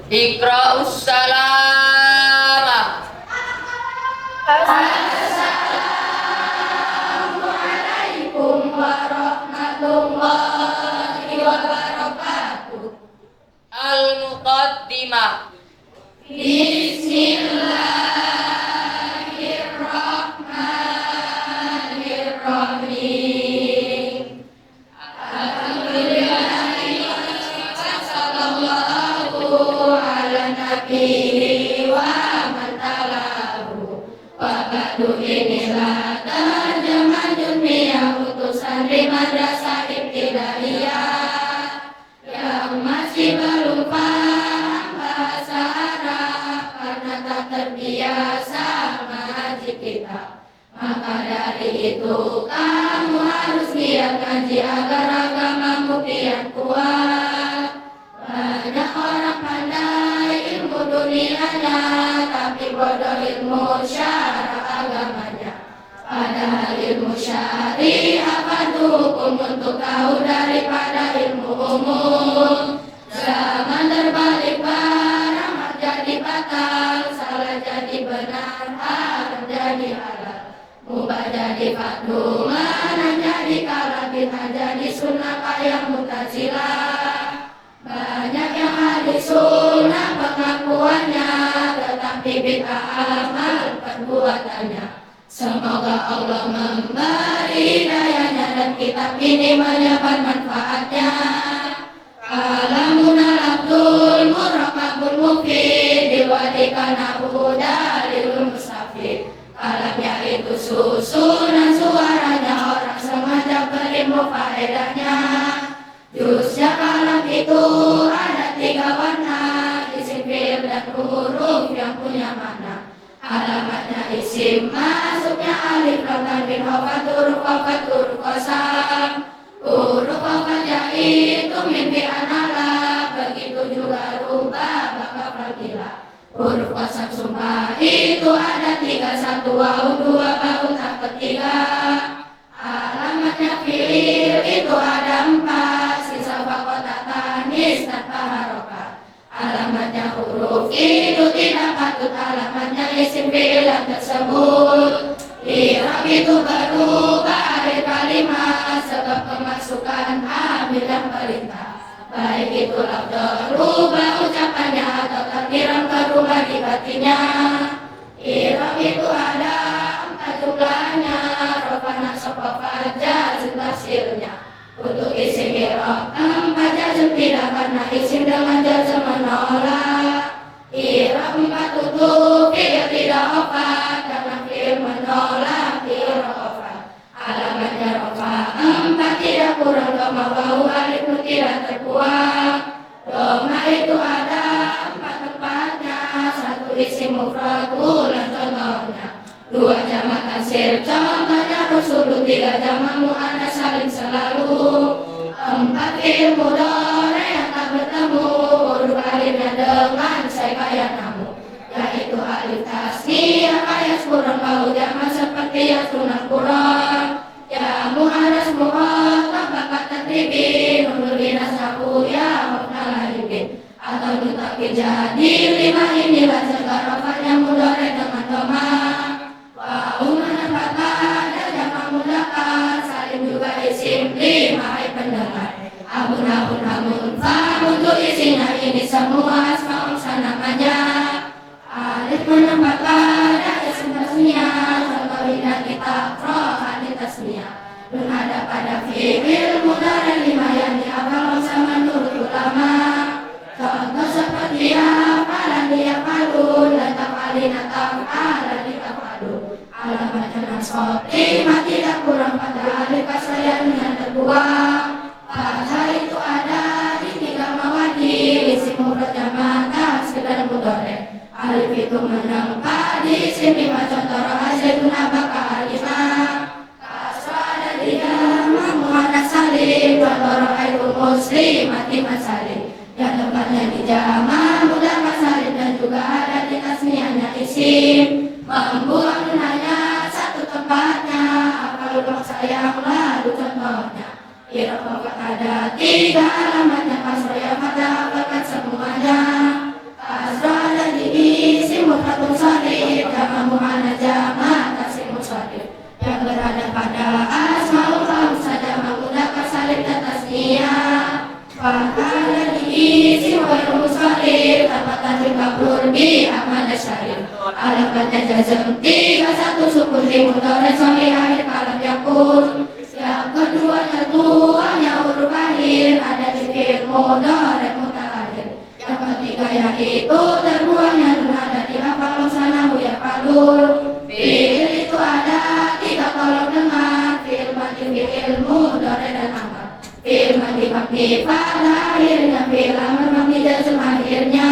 Iqra'us salama. Assalamualaikum warahmatullahi wabarakatuh. Al-Muqaddimah. Bismillahirrahmanirrahim. Sallallahu ala nabi wa man talahu. Wa ba'du, inilah terjemah dunia utusan di madrasah ibtidaiyah yang masih belum paham bahasa Arab karena tak terbiasa mengaji kitab. Maka dari itu kamu harus giat ngaji agar agamamu kian kuat. Banyak orang pandai ilmu dunianya, tapi bodoh ilmu syara agamanya. Padahal ilmu syariah fardu hukum untuk tahu daripada ilmu umum. Zaman terbalik, barang jadi batal, salah jadi benar, haram jadi halal. Mubah jadi fardu, mana jadi kalah, bid'ah jadi sunnah kayak Mu'tazilah. Banyak yang ahli sunnah pengakuannya, tetapi bid'ah amal perbuatannya. Semoga Allah memberi hidayahnya dan kitab ini menyebar manfaatnya. Kalamun al-abdul muraqabul mufid diwadikan Abu Dalil Mustafid. Kalamnya itu susunan suaranya, orang sengaja berilmu faedahnya. Jusnya kalam itu ada 3 warna, isim fi'il dan huruf yang punya makna. Alamatnya isim, masuknya alif, lam, tanwin, hafat, huruf hafat, huruf qasam. Huruf hafatnya itu min fi anala, begitu juga rubah baka fagila. Huruf qasam sumpah itu ada 3, 1 waw, 2 bau tak ketiga. Alamatnya fi'il itu ada 4, sisa fakota tanis tanpa harokat. Alamatnya huruf itu tidak patut, alamatnya isim fi'il tersebut. I'rab itu berubah akhir kalimat sebab kemasukan amil yang perintah. Baik itu lafaz berubah ucapannya atau takdiran berubah di batinnya. I'rab itu ada 4 jumlahnya, rafa, nasab, khafad, jazm, tasirnya. Untuk isim i'rab 4 jazm tidak, karena isim dengan jazm menolak. I'rab 4 tutup, fi'il tidak khafad karena fi'il menolak fi'il khafad. Alamatnya rafa 4 tidak kurang, dhamma wawu alif nun tidak terbuang. Dhamma itu ada 4 tempatnya, 1 isim mufrad ulang contohnya, 2 jamak taksir contohnya rusulu, 3 jamak muannas salim selalu, 4 fi'il mudhari yang tak bertemu huruf alifnya dengan saya kayak namu, yaitu alif tasniyah kayak kurang, bau jamak seperti yang sunnah kurang. Ya muannas mukhatab bakat tatribin, nunul dinas nahu ya muknalahibin. Atau mutakir jadi 5 inilah segala rafanya mudhari dengan dhamma. Wa umana fathah dan jamak mudzakkar salim juga isim 5 hai pendengar. Amun fa untuk isinya ini semua asmaul namanya. Alif menambah pada isim tasniyah, contoh indah kita rohani tasniyah. Nun ada pada fi'il mudhari 5 yang diapal sama menurut ulama. Contoh seperti apalan diapalun dan tafalina tafalan ditafalun. Alamatnya nasab 5 tidak kurang, pada alif kasrah yang terbuang. Fathah itu ada di 3 mawadi, isim mufrad jamak taksir dan mudhari. Alif itu menempat di isim 5, contoh zaidun abaka alifah. Kasrah ada di jamak muannas salim, contoh ra'aitu muslimati masalim. Yang tempatnya di jamak mudzakkar salim dan juga ada di tasniyahnya isim. Membuang hanya 1 tempatnya, apalagi maksa yang lalu contohnya. I'rab ada 3 alamatnya, kasrah ya fathah fakat semuanya. Fahana diisi wa musafir Tapatan kabur bi aman syarif alamatnya jazm 31 sukun di mudhari sampai akhir kalam yakun. Yang kedua tertuanya huruf akhir ada di fi'il mudhari mutaakhir. Yang ketiga yaitu terbuangnya nun ada di hafal sanahu yafalul. Fi'il itu ada 3 tolong dengar fi'il madi fi'il mudhari dan amar. Fi'il madi mabni pada akhirnya fi'il amar mabni jazm akhirnya.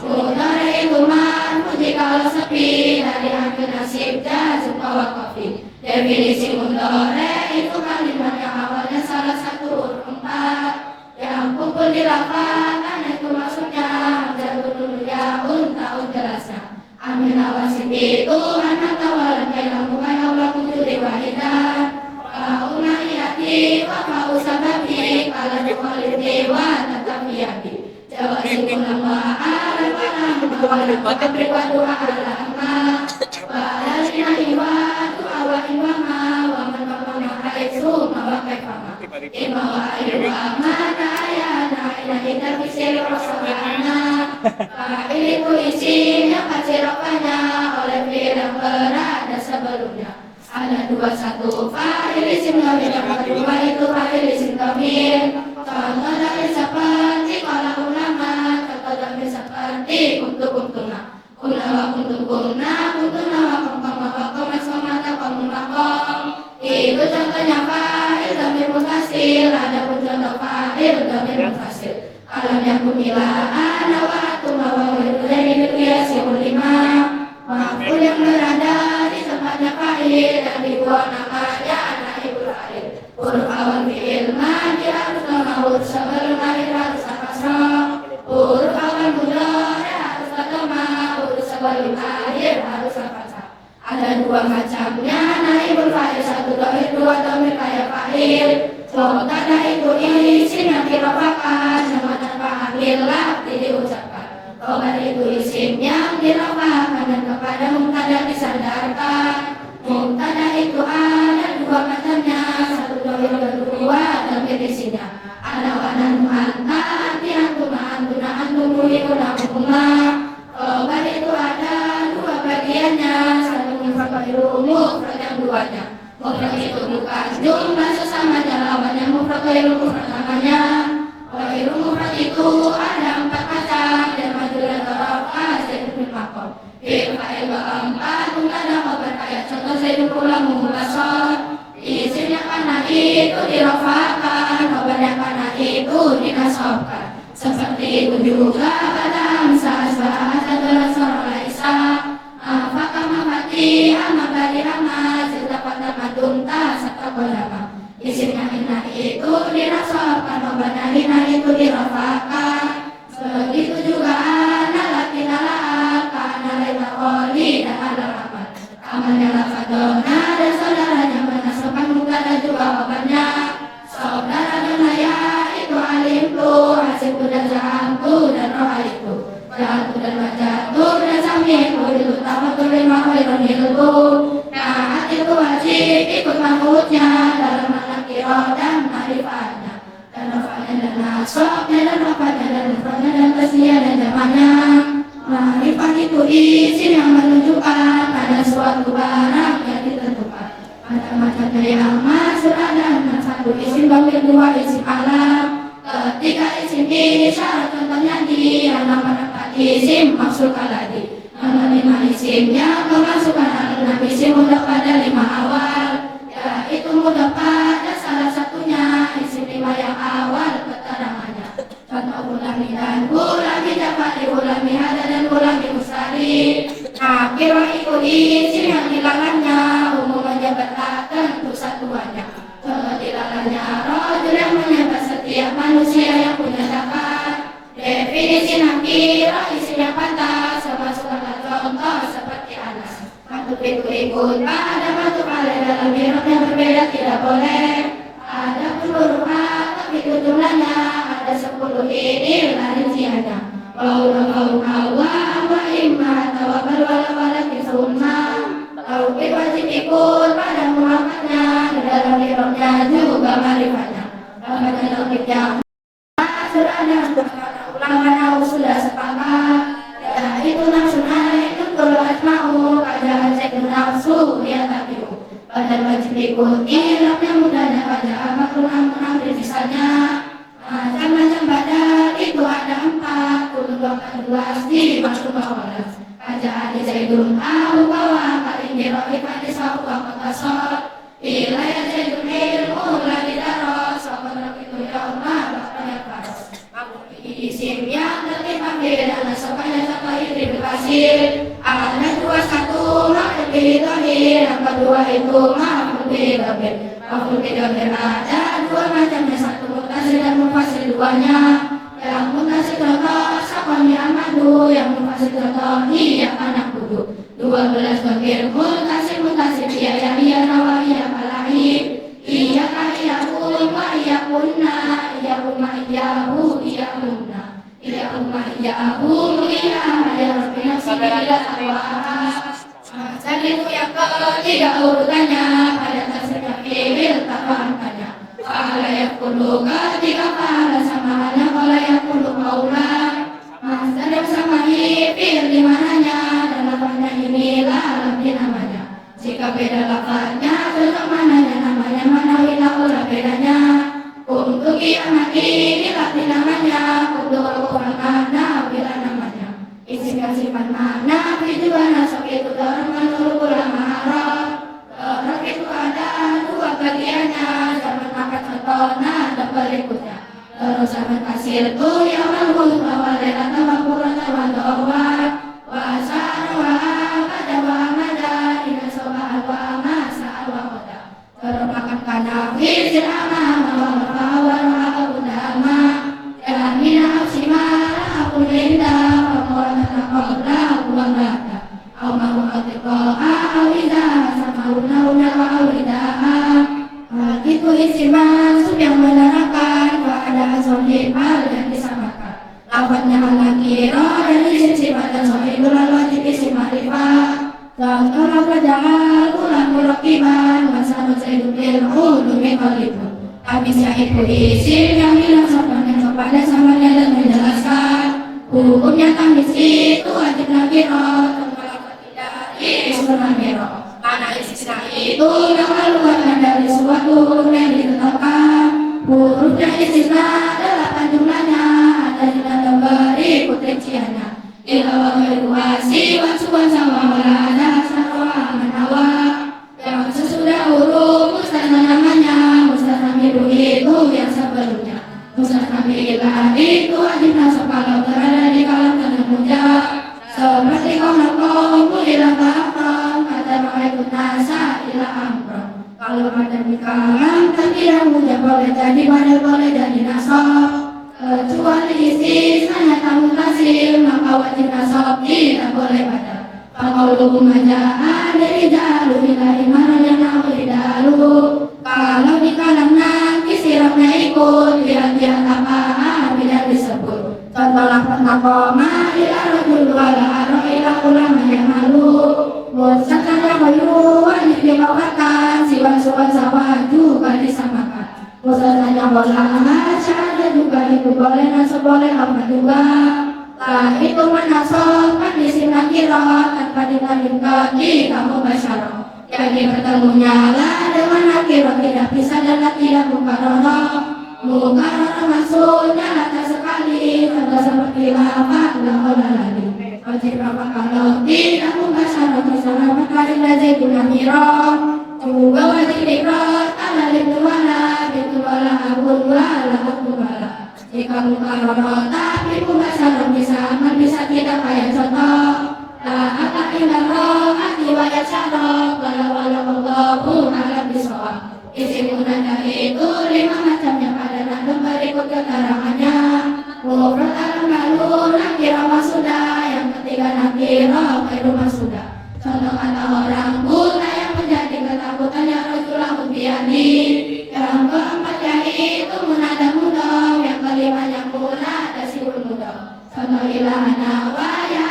Mudhari itu marfu jikalau sepi dari akhir nasib jazm waqafi. Definisi mudhari itu kalimat yang awalnya salah satu huruf 4 yang kumpul di lafaz itu maksudnya hamzah nun yaun taun jelasnya. Amin awasin itu anak tawalan kailah bukan Allah kujudi wahidah. Kauna iyati wa kausababi kala dukhalithi wa tatafiyati. Jawa singkulang wa ala palang bawala kabriwa duha ala amma. Wa alalina iwa du'a wa iwama wa man mamama haitsu mawakai fama. Ima wa iwa mana ayana ina ina bisir rasulana. Fa'il itu isinya kacirokanya oleh fi'il yang berada sebelumnya. Ada 21 fa'il isim dhamir yang kedua itu fa'il isim dhamir. Contoh dhamir seperti qala ulama, contoh dhamir seperti kuntu-kuntuna. Kuna wa kuntu-kunna, kuntuna wa kumkama wa kumasomata kumulakom. Itu contohnya fa'il dhamir mutasil. Ada pun contoh fa'il dhamir mutasil. Alam yang kumilaan wa atuma wa wirudani biqiyasi ulima. Maf'ul yang berada di tempatnya fa'il dan dibuang namanya naibul fa'il. Huruf awal fi'il madi harus lemah, sebelum akhir harus kasrah. Huruf awal mudhari harus lemah, sebelum akhir harus fathah. Ada 2 macamnya naibul fa'il, 1 dhamir 2 dhamir kayak fa'il. Contohnya itu isim yang dirofakkan dengan tanpa amil lafzi diucapkan. Khobar itu isim yang dirofakkan dan kepada mubtada disandarkan. Mubtada itu ada 2 macamnya, 1 dhamir dan 2 dhamir isinya. Ada wanan anta, anti antuma, antuna, antumu, ikuna, hukuma. Khobar itu ada 2 bagiannya, 1 mufrad mufrad yang 2-nya. Mufrad itu bukan jumlah sesamanya, lawannya mufrad mufrad namanya. Ghairu mufrad itu ada 4 macam dan majulan tarafah zaidun fil maqam. Fi'il fa'il keempat mubtada khabar kayak contoh zaidun pulang muhtasar. Isimnya kana itu dirafa'kan, khabarnya kana itu dinasabkan. Seperti itu juga kata hamzah asbah adalah suara laisa. Apakah mafati amabari amaz dapat madunta serta kolama. Isimnya inna itu dirasabkan, khabarnya inna itu dirafa'kan. Begitu juga ana lakin ala kana laila qoli dan ala ramal. Amalnya lafadona dan saudaranya menasabkan mubtada juga khabarnya. Saudara dan ayah itu alim tu, hasib dan zahamtu dan roha itu. Jatuh dan wajatuh dan sami'tu itu tawatul lima khairun hiltu. Nah itu wajib ikut mahmudnya dalam makna kiro dan marifatnya. Dan rafa'nya dan nasabnya dan rafa'nya dan mufradnya dan tasniyah dan jamaknya. Ma'rifah itu isim yang menunjukkan pada suatu barang yang ditentukan. Macam-macamnya yang masuk ada 1 isim dhamir 2 isim alam. Ketika isim isyarat contohnya di yang nama isim maksud aladi. Nama 5 isimnya memasukkan al-6 isim mudah pada 5 awal. Yaitu mudah pada salah satunya isim 5 yang awal keterangannya. Contoh ulami dan ulami dapat ulami hada dan ulami mustari. Kira itu isim yang hilangannya umum menjabatkan untuk satuannya. Contoh hilangannya rojul yang menyebut setiap manusia yang punya zakat. Definisi nakira isim yang patah termasukkan contoh seperti anas. Matuk itu ikut ada matuk ada dalam hirap yang berbeda tidak boleh. Ada pun huruf tapi itu jumlahnya ada 10 ini rinciannya. Qaulun Allah wa imma tawakkal wala kisumma. Lalu wajib ikut pada muhammadnya di dalam hirapnya juga marifatnya. Bahkan yang pun ilmunya mudahnya pada makhluk namun misalnya macam-macam badal itu ada 4 kulun 12 di masuk bawalas Raja Ali Zaidun Abu Bawa Paling Diroi Fadis Wahu Amakasor Wilayah Zaidun Ilmu Lagi Daros Sobat itu Yawma Bakanya Faros Makhluk isim yang tertimpa dan nasabahnya sampai Ibri Basir Ada 21 makhluk bidahir Yang kedua itu makhluk bidahir Makhluk bidahir ada 2 macamnya satu mutasir dan mufasir duanya Yang mutasir contoh Sakon Yamadu Yang mufasir contoh Iya anak kudu 12 bakir mutasir Iya nawahiya kalahi Iya kahiyahun wa iya kunna Iya rumah iyahu iya kunna Iya rumah iyahu iya ya Rabbina sibila taqwa dan itu yang ketiga urutannya pada tasrif fi'il tafahannya Fa'ala yakulu ketika fa'ala samanya Fa'ala yakulu maula Masdar yang samahi fi'il dimananya dan lafaznya inilah lebih namanya jika beda lafaznya tetap mananya namanya manawi laulah bedanya untuk kiamat ini lebih namanya untuk Al-Quran mana bila namanya isim dan sifat mana juga nasab itu dalam menurut ulama Arab Arab itu ada 2 bagiannya zaman akad contohnya dan berikutnya terus zaman kasir itu yang malhul awal dan tawakuran tawan doa wasar wa amada wa amada ina soba wa amasa wa koda terus makan kanafi sirama wa wa udama dan mina absimara aku linda orang takabla uang rata au mau atiqa'a awida sama una wa awida'a itu isi maksud yang menerangkan keadaan sohib hal yang disamakan lafadznya al-nakiro dan isim sifat dan sohibul al-wajib isim ma'rifah contoh lafadz jahal ulang murakiban masalah zaidun ilmu dumi qalibun tapi itu isim yang hilang sopan dan samanya dan menjelaskan hukumnya tamis itu wajib nakiro kalau tidak isim nakiro karena istisna itu yang keluarkan dari suatu yang ditetapkan hurufnya istisna 8 jumlahnya ada yang berikut rinciannya ila wasi wasuwan sama ada sarwa manawa yang sesudah huruf mustahil namanya mustahil itu yang sebelumnya mustahil itu wajib nasab kalau berada di kalam dan muja seperti kaum ilah ta'am kata ma'aikun nasa ilah amro kalau ada di kalam kan tidak muja boleh jadi badal boleh jadi nasab kecuali istisna tamu kasih maka wajib nasab tidak boleh badal kalau hukum ajaan dari jalu ilahi maranya nawi dalu kalau di kalam nanti sirapnya ikut biar apa bila disebut contoh lafaz nakoma ila rajul wala aro ila ulama yang malu musakan kayu wajib dibawakan siwan-siwan sawah juga disamakan musakan yang boleh syada juga itu boleh nasab boleh apa juga lah itu menasab kan isim nakiro tanpa ditalimkan di kamu basyarah jadi bertemunya lah dengan nakiro tidak bisa dan tidak mukarono mukarono maksudnya lata sekali tidak seperti lafaz la lagi wajib apa kalau tidak mukarono bisa lafaz kali lazim nakiro juga wajib dikro ala libnuwala bintuwala abun wala abun wala jika mukarono tapi mukarono bisa tidak kayak contoh la apa ilallah hati wajah syarok walau alam bisawab isim munada itu 5 macamnya pada nandung berikut keterangannya mufrad al-malu nakira masuda yang ketiga nakira khairu masuda contoh kata orang buta yang menjadi ketakutannya rajulah biani yang keempat yaitu munada mudhaf yang kelimanya munada sibul mudhaf contoh ilahana wa ya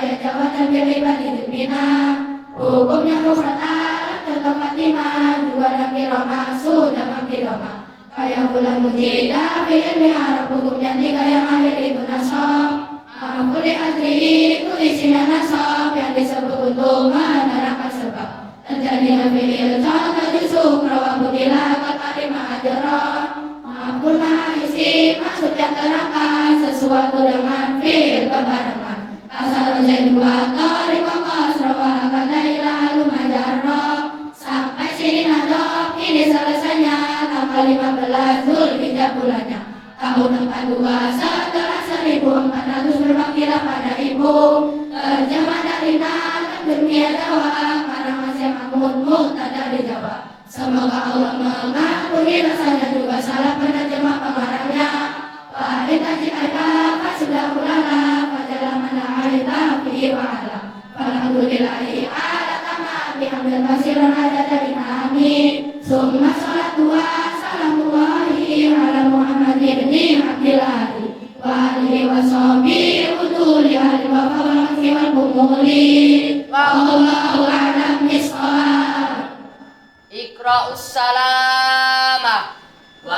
ya jawatan beribadah hidupina hukumnya mufrad alat contoh fatimah juga nakiro maksud dalam firman kayak bulan mujidah fi'il miharab hukumnya 3 yang akhir itu nasab Amuli asli itu isinya nasab yang disebut untuk menerangkan sebab Jadinya fi'il contoh jusuk rawa butilah kalimat jarah. Mampuna isi maksud yang terangkan sesuatu dengan fi'il berbarengan. Asal jadi dua kali kongkos rawa kadailah lumajarah. Sampai sini nadok ini selesainya tanggal 15 Zulhijjah bulannya. Tahun 42 setelah 1400 berbaktilah pada ibu. Terjemah dari Nabi dunia Jawa, karangan Syekh Mahmud Muqtada di Jawa. Semoga Allah mengampuni dosanya juga salah penerjemah pengarangnya. Wa'alaikum jika sudah ulama fajalah mana alita fi wa'ala. Alhamdulillahi ala tamam bihamdil kasiran ada dari kami. Summa salatu wa salamullahi ala Muhammadin ibni Abdillahi wa alihi wa sahbihi uduli ahli wa fawaki wal bumuli. Wallahu a'lam bishawab. Iqra'us salama. Wa